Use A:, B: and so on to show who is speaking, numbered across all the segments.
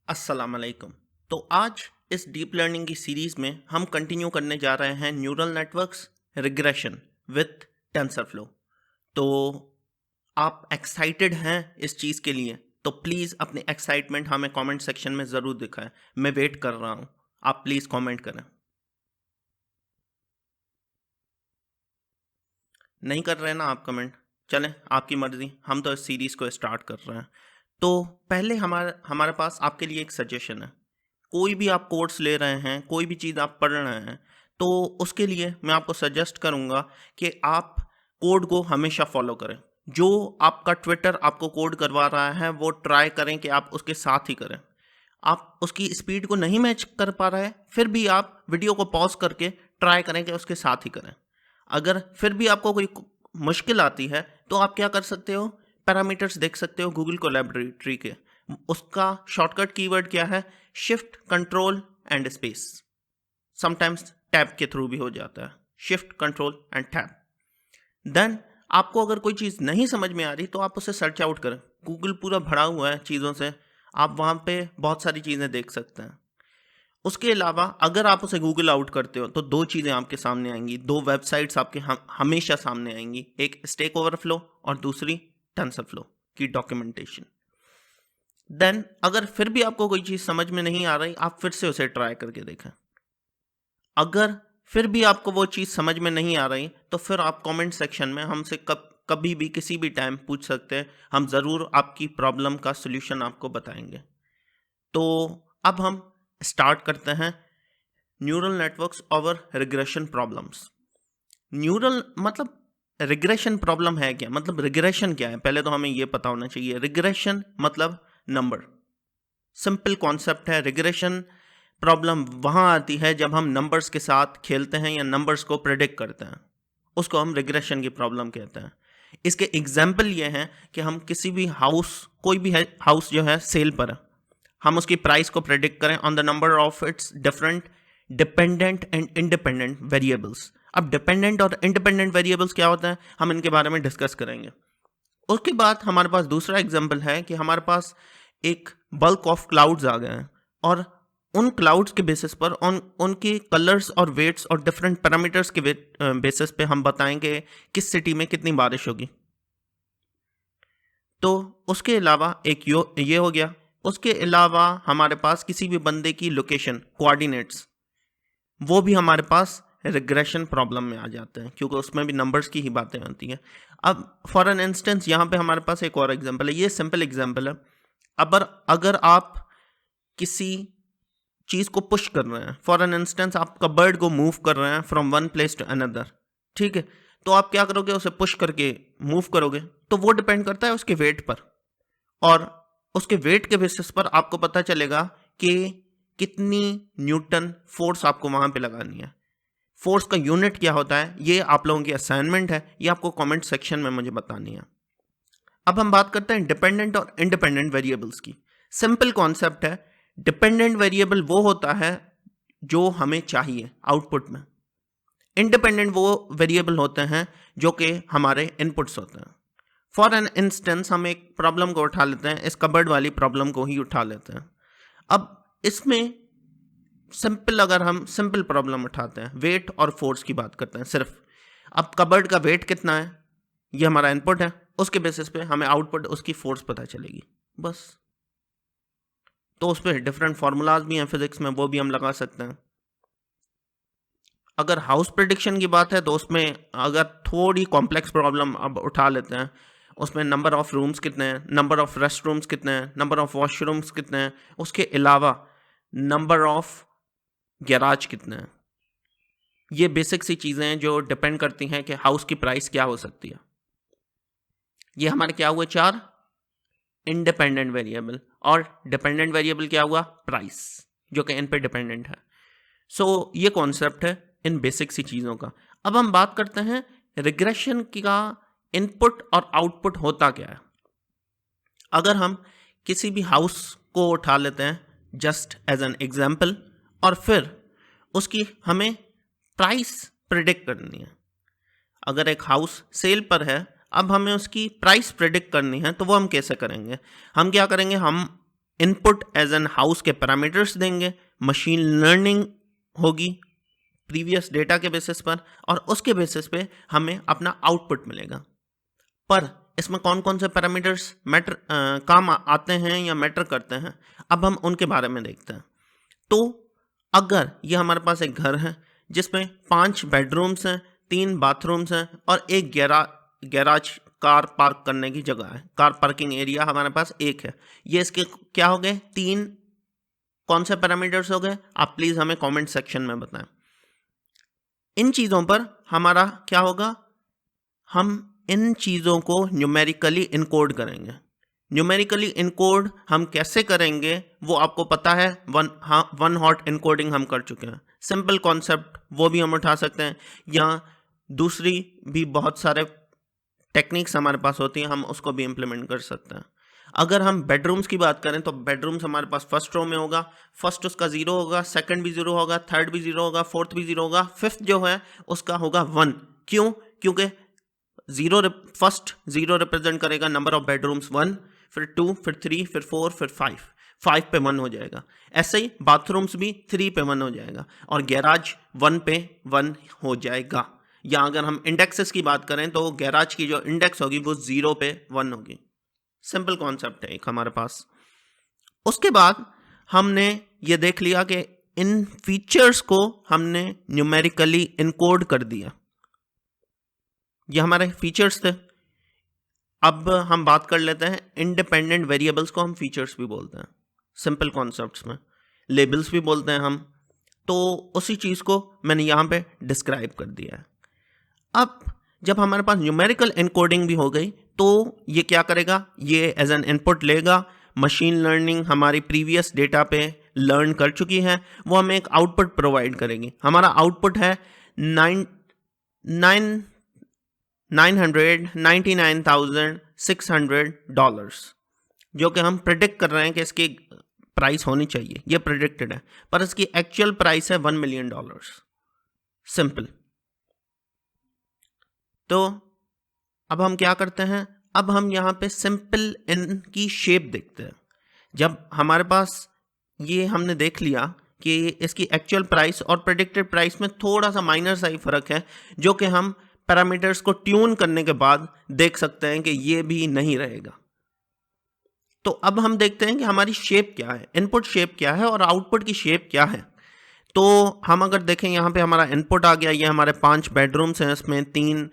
A: अस्सलाम वालेकुम। तो आज इस डीप लर्निंग की सीरीज में हम कंटिन्यू करने जा रहे हैं neural networks regression with TensorFlow. तो आप एक्साइटेड हैं इस चीज़ के लिए? तो प्लीज़ अपनी एक्साइटमेंट हमें कमेंट सेक्शन में ज़रूर दिखाएं। मैं वेट कर रहा हूं, आप प्लीज़ कमेंट करें। नहीं कर रहे हैं ना आप कमेंट? चलें, आपकी मर्ज़ी, हम तो इस सीरीज़ को स्टार्ट कर रहे हैं। तो पहले हमारे हमारे पास आपके लिए एक सजेशन है। कोई भी आप कोर्स ले रहे हैं, कोई भी चीज़ आप पढ़ रहे हैं, तो उसके लिए मैं आपको सजेस्ट करूँगा कि आप कोड को हमेशा फॉलो करें। जो आपका ट्विटर आपको कोड करवा रहा है, वो ट्राई करें कि आप उसके साथ ही करें। आप उसकी स्पीड को नहीं मैच कर पा रहे हैं, फिर भी आप वीडियो को पॉज़ करके ट्राई करें कि उसके साथ ही करें। अगर फिर भी आपको कोई मुश्किल आती है, तो आप क्या कर सकते हो? पैरामीटर्स देख सकते हो गूगल कोलैबोरेटरी के। उसका शॉर्टकट कीवर्ड क्या है? Shift, control and space. Sometimes tab के थ्रू भी हो जाता है। Shift, control and tab. Then आपको अगर कोई चीज़ नहीं समझ में आ रही तो आप उसे सर्च आउट करें। गूगल पूरा भरा हुआ है चीज़ों से, आप वहाँ पे बहुत सारी चीज़ें देख सकते हैं। उसके अलावा अगर आप उसे गूगल आउट करते हो तो दो चीज़ें आपके सामने आएंगी, दो वेबसाइट्स आपके हमेशा सामने आएंगी। एक स्टैक ओवरफ्लो और दूसरी टेंसरफ्लो की डॉक्यूमेंटेशन। देन अगर फिर भी आपको कोई चीज़ समझ में नहीं आ रही, आप फिर से उसे ट्राई करके देखें। अगर फिर भी आपको वो चीज़ समझ में नहीं आ रही, तो फिर आप कमेंट सेक्शन में हमसे कभी भी किसी भी टाइम पूछ सकते हैं। हम ज़रूर आपकी प्रॉब्लम का सॉल्यूशन आपको बताएंगे। तो अब हम स्टार्ट करते हैं न्यूरल नेटवर्क्स और रिग्रेशन प्रॉब्लम्स। न्यूरल मतलब रिग्रेशन प्रॉब्लम है क्या? मतलब रिग्रेशन क्या है? पहले तो हमें ये पता होना चाहिए। रिग्रेशन मतलब नंबर। सिंपल कॉन्सेप्ट है। रिग्रेशन प्रॉब्लम वहाँ आती है जब हम नंबर्स के साथ खेलते हैं या नंबर्स को प्रेडिक्ट करते हैं, उसको हम रिग्रेशन की प्रॉब्लम कहते हैं। इसके एग्जाम्पल ये हैं कि हम किसी भी हाउस, कोई भी हाउस जो है सेल पर है, हम उसकी प्राइस को प्रेडिक्ट करें on the number of its different dependent and independent variables. अब डिपेंडेंट और इंडिपेंडेंट वेरिएबल्स क्या होता है, हम इनके बारे में डिस्कस करेंगे। उसके बाद हमारे पास दूसरा एग्जाम्पल है कि हमारे पास एक बल्क ऑफ क्लाउड्स आ गए हैं, और उन क्लाउड्स के बेसिस पर उनके कलर्स और वेट्स और डिफरेंट पैरामीटर्स के बेसिस पे हम बताएंगे किस सिटी में कितनी बारिश होगी। तो उसके अलावा एक ये हो गया। उसके अलावा हमारे पास किसी भी बंदे की लोकेशन, कोऑर्डिनेट्स, वो भी हमारे पास रिग्रेशन प्रॉब्लम में आ जाते हैं, क्योंकि उसमें भी नंबर्स की ही बातें होती हैं। अब फॉर एन इंस्टेंस यहाँ पे हमारे पास एक और एग्जांपल है। ये सिंपल एग्जांपल है। अगर आप किसी चीज़ को पुश कर रहे हैं, फॉर एन इंस्टेंस आप कबर्ड को मूव कर रहे हैं from one place to another, ठीक है? तो आप क्या करोगे? उसे पुश करके मूव करोगे, तो वो डिपेंड करता है उसके वेट पर, और उसके वेट के बेसिस पर आपको पता चलेगा कि कितनी न्यूटन फोर्स आपको वहां पे लगानी है। फोर्स का यूनिट क्या होता है, ये आप लोगों की असाइनमेंट है, ये आपको कमेंट सेक्शन में मुझे बतानी है। अब हम बात करते हैं डिपेंडेंट और इंडिपेंडेंट वेरिएबल्स की। सिंपल कॉन्सेप्ट है। डिपेंडेंट वेरिएबल वो होता है जो हमें चाहिए आउटपुट में। इंडिपेंडेंट वो वेरिएबल होते हैं जो कि हमारे इनपुट्स होते हैं। फॉर एन इंस्टेंस हम एक प्रॉब्लम को उठा लेते हैं, इस कबर्ड वाली प्रॉब्लम को ही उठा लेते हैं। अब इसमें अगर हम सिंपल प्रॉब्लम उठाते हैं, वेट और फोर्स की बात करते हैं सिर्फ। अब कबर्ड का वेट कितना है, ये हमारा इनपुट है, उसके बेसिस पे हमें आउटपुट उसकी फोर्स पता चलेगी, बस। तो उस पर डिफरेंट फार्मूलाज भी हैं फिजिक्स में, वो भी हम लगा सकते हैं। अगर हाउस प्रेडिक्शन की बात है तो उसमें अगर थोड़ी कॉम्प्लेक्स प्रॉब्लम अब उठा लेते हैं, उसमें नंबर ऑफ रूम्स कितने हैं, नंबर ऑफ रेस्ट रूम्स कितने हैं, नंबर ऑफ वॉशरूम्स कितने हैं, उसके अलावा नंबर ऑफ गैराज कितने हैं। ये बेसिक सी चीज़ें हैं जो डिपेंड करती हैं कि हाउस की प्राइस क्या हो सकती है। ये हमारे क्या हुए? चार इंडिपेंडेंट वेरिएबल। और डिपेंडेंट वेरिएबल क्या हुआ? प्राइस, जो कि इन पे डिपेंडेंट है। सो ये कॉन्सेप्ट है इन बेसिक सी चीज़ों का। अब हम बात करते हैं रिग्रेशन का इनपुट और आउटपुट होता क्या है। अगर हम किसी भी हाउस को उठा लेते हैं जस्ट एज एन एग्जाम्पल, और फिर उसकी हमें प्राइस प्रिडिक्ट करनी है। अगर एक हाउस सेल पर है, अब हमें उसकी प्राइस प्रिडिक्ट करनी है, तो वो हम कैसे करेंगे? हम क्या करेंगे? हम इनपुट एज एन हाउस के पैरामीटर्स देंगे, मशीन लर्निंग होगी प्रीवियस डेटा के बेसिस पर, और उसके बेसिस पे हमें अपना आउटपुट मिलेगा। पर इसमें कौन कौन से पैरामीटर्स मैटर काम आते हैं या मैटर करते हैं, अब हम उनके बारे में देखते हैं। तो अगर ये हमारे पास एक घर है जिसमें 5 बेडरूम्स हैं, 3 बाथरूम्स हैं और एक गैराज कार पार्क करने की जगह है, कार पार्किंग एरिया हमारे पास एक है, ये इसके क्या हो गए, 3 कौन से पैरामीटर्स हो गए, आप प्लीज हमें कमेंट सेक्शन में बताएं। इन चीजों पर हमारा क्या होगा, हम इन चीजों को न्यूमेरिकली इनकोड करेंगे। न्यूमेरिकली इनकोड हम कैसे करेंगे वो आपको पता है, वन हॉट इनकोडिंग हम कर चुके हैं। सिंपल कॉन्सेप्ट वो भी हम उठा सकते हैं, या दूसरी भी बहुत सारे टेक्निक्स हमारे पास होती हैं, हम उसको भी इम्प्लीमेंट कर सकते हैं। अगर हम बेडरूम्स की बात करें तो बेडरूम्स हमारे पास फर्स्ट रो में होगा, फर्स्ट उसका 0 होगा, सेकंड भी 0 होगा, थर्ड भी 0 होगा, फोर्थ भी 0 होगा, फिफ्थ जो है उसका होगा 1। क्यों? क्योंकि फर्स्ट 0 रिप्रेजेंट करेगा नंबर ऑफ बेडरूम्स 1, फिर 2, फिर 3, फिर 4, फिर 5 पे 1 हो जाएगा। ऐसे ही बाथरूम्स भी 3 पे 1 हो जाएगा और गैराज 1 पे 1 हो जाएगा। या अगर हम इंडेक्सेस की बात करें तो गैराज की जो इंडेक्स होगी वो 0 पे 1 होगी। सिंपल कॉन्सेप्ट है एक हमारे पास। उसके बाद हमने ये देख लिया कि इन फीचर्स को हमने न्यूमेरिकली इनकोड कर दिया, ये हमारे फीचर्स थे। अब हम बात कर लेते हैं इंडिपेंडेंट वेरिएबल्स को हम फीचर्स भी बोलते हैं, सिंपल कॉन्सेप्ट्स में लेबल्स भी बोलते हैं हम। तो उसी चीज़ को मैंने यहाँ पे डिस्क्राइब कर दिया है। अब जब हमारे पास न्यूमेरिकल इनकोडिंग भी हो गई तो ये क्या करेगा, ये एज एन इनपुट लेगा, मशीन लर्निंग हमारी प्रीवियस डेटा पे लर्न कर चुकी है, वो हमें एक आउटपुट प्रोवाइड करेगी। हमारा आउटपुट है $999,600, जो कि हम प्रिडिक्ट कर रहे हैं कि इसकी प्राइस होनी चाहिए, ये प्रिडिक्टेड है, पर इसकी एक्चुअल प्राइस है $1 मिलियन। सिंपल। तो अब हम क्या करते हैं, अब हम यहाँ पे सिंपल इनकी शेप देखते हैं। जब हमारे पास ये हमने देख लिया कि इसकी एक्चुअल प्राइस और प्रेडिक्टेड प्राइस में थोड़ा सा माइनर सा ही फर्क है, जो कि हम पैरामीटर्स को ट्यून करने के बाद देख सकते हैं कि ये भी नहीं रहेगा। तो अब हम देखते हैं कि हमारी शेप क्या है, इनपुट शेप क्या है और आउटपुट की शेप क्या है। तो हम अगर देखें यहाँ पे हमारा इनपुट आ गया, ये हमारे 5 बेडरूम्स हैं, इसमें 3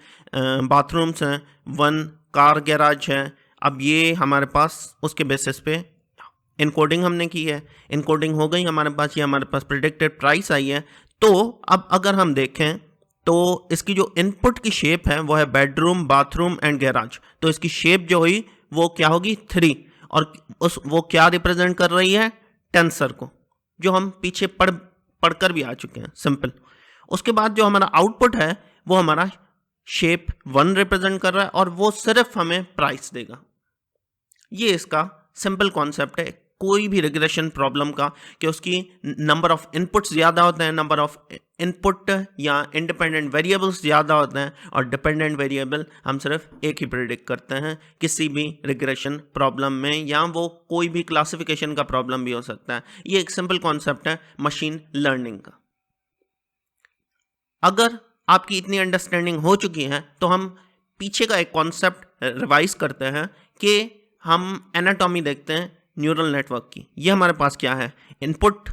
A: बाथरूम्स हैं, 1 कार गैराज है। अब ये हमारे पास उसके बेसिस पे इनकोडिंग हमने की है, इनकोडिंग हो गई हमारे पास, ये हमारे पास प्रेडिक्टेड प्राइस आई है। तो अब अगर हम देखें तो इसकी जो इनपुट की शेप है वो है बेडरूम, बाथरूम एंड गैराज। तो इसकी शेप जो हुई वो क्या होगी, 3, और वो क्या रिप्रेजेंट कर रही है, टेंसर को, जो हम पीछे पढ़कर भी आ चुके हैं, सिंपल। उसके बाद जो हमारा आउटपुट है वो हमारा शेप 1 रिप्रेजेंट कर रहा है और वो सिर्फ हमें प्राइस देगा। ये इसका सिंपल कॉन्सेप्ट है कोई भी रिग्रेशन प्रॉब्लम का, कि उसकी नंबर ऑफ इनपुट्स ज़्यादा होते हैं, नंबर ऑफ इनपुट या इंडिपेंडेंट वेरिएबल्स ज़्यादा होते हैं, और डिपेंडेंट वेरिएबल हम सिर्फ एक ही प्रेडिक्ट करते हैं किसी भी रिग्रेशन प्रॉब्लम में, या वो कोई भी क्लासिफिकेशन का प्रॉब्लम भी हो सकता है। ये एक सिंपल कॉन्सेप्ट है मशीन लर्निंग का। अगर आपकी इतनी अंडरस्टैंडिंग हो चुकी है तो हम पीछे का एक कॉन्सेप्ट रिवाइज करते हैं कि हम एनाटॉमी देखते हैं न्यूरल नेटवर्क की। ये हमारे पास क्या है, इनपुट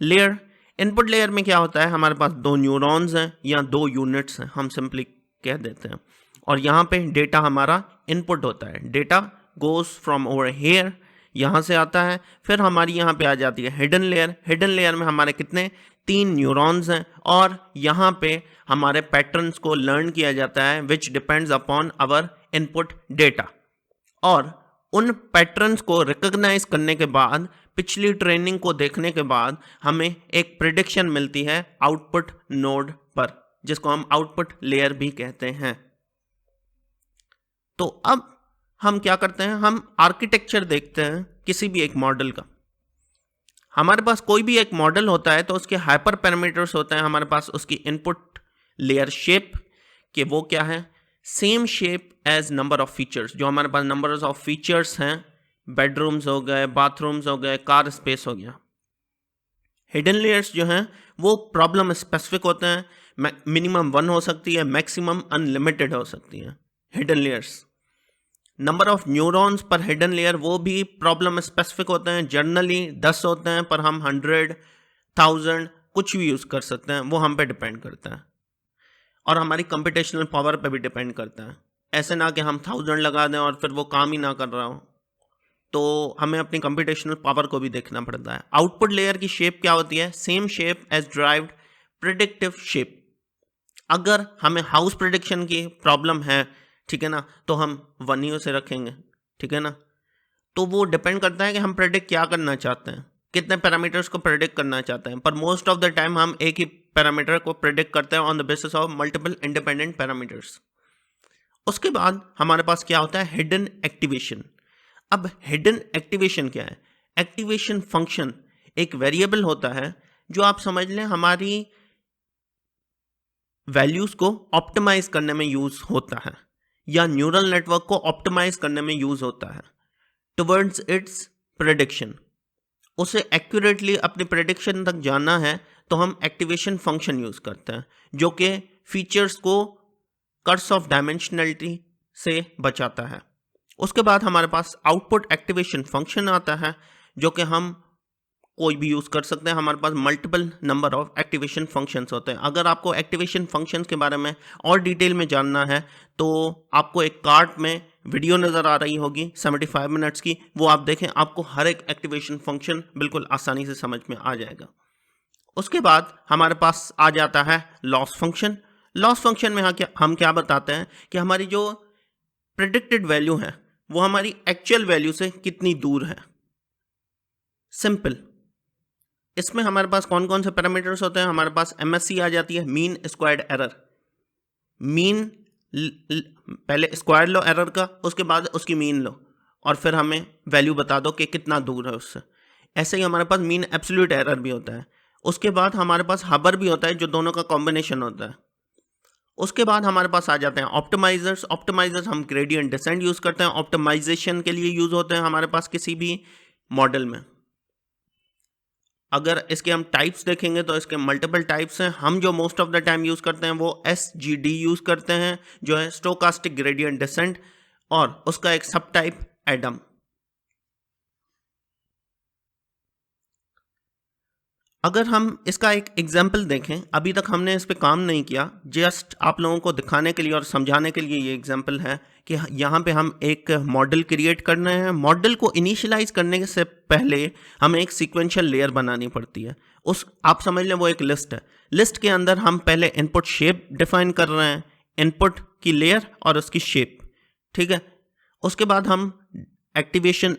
A: लेयर। इनपुट लेयर में क्या होता है, हमारे पास 2 न्यूरॉन्स हैं या 2 यूनिट्स हैं, हम सिंपली कह देते हैं, और यहाँ पे डेटा हमारा इनपुट होता है। Data goes from over here, यहाँ से आता है, फिर हमारी यहाँ पे आ जाती है हिडन लेयर। हिडन लेयर में हमारे कितने, 3 न्यूरॉन्स हैं, और यहाँ पे हमारे पैटर्न्स को लर्न किया जाता है which depends upon our input data. और उन पैटर्न्स को रिकॉग्नाइज करने के बाद, पिछली ट्रेनिंग को देखने के बाद, हमें एक प्रिडिक्शन मिलती है आउटपुट नोड पर, जिसको हम आउटपुट लेयर भी कहते हैं। तो अब हम क्या करते हैं, हम आर्किटेक्चर देखते हैं किसी भी एक मॉडल का। हमारे पास कोई भी एक मॉडल होता है तो उसके हाइपर पैरामीटर्स होते हैं हमारे पास, उसकी इनपुट लेयर शेप के वो क्या है, same shape as number of features. जो हमारे पास नंबर ऑफ फीचर्स हैं बेडरूम्स हो गए, बाथरूम्स हो गए, कार स्पेस हो गया। हिडन लेयर्स जो हैं वो प्रॉब्लम स्पेसिफिक होते हैं, मिनिमम 1 हो सकती है, मैक्सिमम अनलिमिटेड हो सकती है hidden layers. Number of neurons पर हिडन लेयर वो भी प्रॉब्लम स्पेसिफिक होते हैं, जनरली 10 होते हैं, पर हम 100, 1000 कुछ भी यूज़ कर सकते हैं, वो हम पे डिपेंड करता है और हमारी कंप्यूटेशनल पावर पे भी डिपेंड करता है। ऐसे ना कि हम 1000 लगा दें और फिर वो काम ही ना कर रहा हो, तो हमें अपनी कंप्यूटेशनल पावर को भी देखना पड़ता है। आउटपुट लेयर की शेप क्या होती है? Same shape as derived predictive shape. अगर हमें हाउस प्रिडिक्शन की प्रॉब्लम है, ठीक है ना, तो हम 1 ही उसे रखेंगे, ठीक है ना। तो वो डिपेंड करता है कि हम प्रेडिक्ट क्या करना चाहते हैं, कितने पैरामीटर्स को प्रेडिक्ट करना चाहते हैं, पर मोस्ट ऑफ द टाइम हम एक ही पैरामीटर को प्रेडिक्ट करते हैं on the basis of multiple independent parameters. उसके बाद हमारे पास क्या होता है? Hidden activation. अब हिडन एक्टिवेशन क्या है? एक्टिवेशन फंक्शन एक वेरिएबल होता है जो आप समझ लें हमारी वैल्यूज को ऑप्टिमाइज करने में यूज होता है या न्यूरल नेटवर्क को ऑप्टिमाइज करने में यूज होता है टुवर्ड्स इट्स प्रेडिक्शन। उसे एक्यूरेटली अपनी प्रेडिक्शन तक जाना है तो हम एक्टिवेशन फंक्शन यूज करते हैं, जो कि फीचर्स को कर्स ऑफ डायमेंशनलिटी से बचाता है। उसके बाद हमारे पास आउटपुट एक्टिवेशन फंक्शन आता है, जो कि हम कोई भी यूज़ कर सकते हैं। हमारे पास multiple number of activation functions होते हैं। अगर आपको एक्टिवेशन फंक्शंस के बारे में और डिटेल में जानना है तो आपको एक कार्ड में वीडियो नज़र आ रही होगी 75 मिनट्स की, वो आप देखें, आपको हर एक एक्टिवेशन फंक्शन बिल्कुल आसानी से समझ में आ जाएगा। उसके बाद हमारे पास आ जाता है लॉस फंक्शन। लॉस फंक्शन में हम क्या बताते हैं कि हमारी जो प्रेडिक्टेड वैल्यू है वो हमारी एक्चुअल वैल्यू से कितनी दूर है। सिंपल। इसमें हमारे पास कौन कौन से पैरामीटर्स होते हैं? हमारे पास MSE आ जाती है, मीन स्क्वायर्ड एरर। मीन पहले स्क्वायर लो एरर का, उसके बाद उसकी मीन लो और फिर हमें वैल्यू बता दो कि कितना दूर है उससे। ऐसे ही हमारे पास मीन एब्सोल्यूट एरर भी होता है। उसके बाद हमारे पास हबर भी होता है, जो दोनों का कॉम्बिनेशन होता है। उसके बाद हमारे पास आ जाते हैं ऑप्टिमाइजर्स। ऑप्टिमाइजर्स हम ग्रेडियंट डिसेंट यूज़ करते हैं, ऑप्टिमाइजेशन के लिए यूज़ होते हैं हमारे पास किसी भी मॉडल में। अगर इसके हम टाइप्स देखेंगे तो इसके मल्टीपल टाइप्स हैं। हम जो most of the time use करते हैं वो SGD यूज़ करते हैं, जो है स्टोकास्टिक ग्रेडियंट डिसेंट, और उसका एक सब टाइप एडम। अगर हम इसका एक एग्जाम्पल देखें, अभी तक हमने इस पर काम नहीं किया, जस्ट आप लोगों को दिखाने के लिए और समझाने के लिए ये एग्जाम्पल है कि यहाँ पे हम एक मॉडल क्रिएट कर रहे हैं। मॉडल को इनिशियलाइज करने से पहले हमें एक सीक्वेंशियल लेयर बनानी पड़ती है। आप समझ लें वो एक लिस्ट है। लिस्ट के अंदर हम पहले इनपुट शेप डिफाइन कर रहे हैं, इनपुट की लेयर और उसकी शेप, ठीक है। उसके बाद हम activation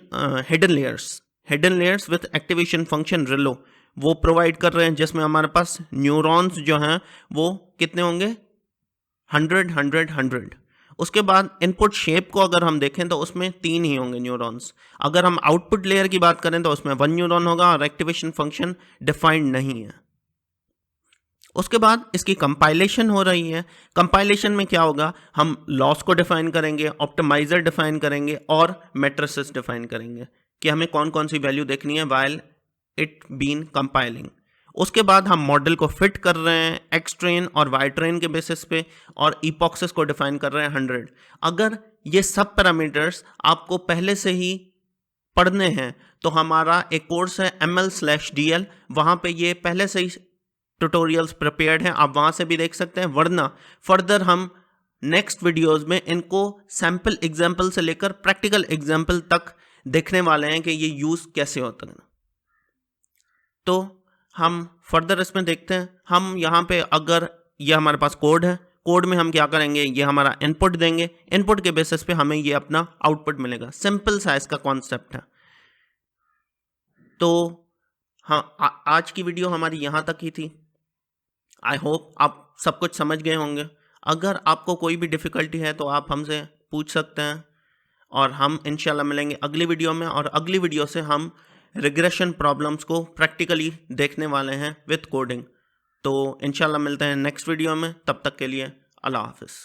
A: hidden layers with activation function relu वो प्रोवाइड कर रहे हैं, जिसमें हमारे पास न्यूरॉन्स जो हैं वो कितने होंगे? 100। उसके बाद इनपुट शेप को अगर हम देखें तो उसमें 3 ही होंगे न्यूरॉन्स। अगर हम आउटपुट लेयर की बात करें तो उसमें 1 न्यूरॉन होगा और एक्टिवेशन फंक्शन डिफाइंड नहीं है। उसके बाद इसकी कंपाइलेशन हो रही है। कंपाइलेशन में क्या होगा? हम लॉस को डिफाइन करेंगे, ऑप्टिमाइजर डिफाइन करेंगे और मैट्रिसेस डिफाइन करेंगे कि हमें कौन कौन सी वैल्यू देखनी है वाइल इट बीन कंपाइलिंग। उसके बाद हम मॉडल को फिट कर रहे हैं एक्स ट्रेन और वाई ट्रेन के बेसिस पे, और इपॉक्सेस को डिफाइन कर रहे हैं 100। अगर ये सब पैरामीटर्स आपको पहले से ही पढ़ने हैं तो हमारा एक कोर्स है ML/DL, वहाँ पे ये पहले से ही ट्यूटोरियल्स प्रिपेयर्ड हैं, आप वहाँ से भी देख सकते हैं। वरना फर्दर हम नेक्स्ट वीडियोज़ में इनको सैम्पल एग्जाम्पल से लेकर प्रैक्टिकल एग्जाम्पल तक देखने वाले हैं कि ये यूज़ कैसे होता है। तो हम फर्दर इसमें देखते हैं। हम यहाँ पे अगर ये हमारे पास कोड है, कोड में हम क्या करेंगे? ये हमारा इनपुट देंगे, इनपुट के बेसिस पे हमें ये अपना आउटपुट मिलेगा। सिंपल सा इसका कॉन्सेप्ट है। तो हाँ, आज की वीडियो हमारी यहाँ तक ही थी। आई होप आप सब कुछ समझ गए होंगे। अगर आपको कोई भी डिफ़िकल्टी है तो आप हमसे पूछ सकते हैं, और हम इंशाल्लाह मिलेंगे अगली वीडियो में। और अगली वीडियो से हम रिग्रेशन प्रॉब्लम्स को प्रैक्टिकली देखने वाले हैं विथ कोडिंग। तो इंशाल्लाह मिलते हैं नेक्स्ट वीडियो में। तब तक के लिए अल्लाह हाफिज़।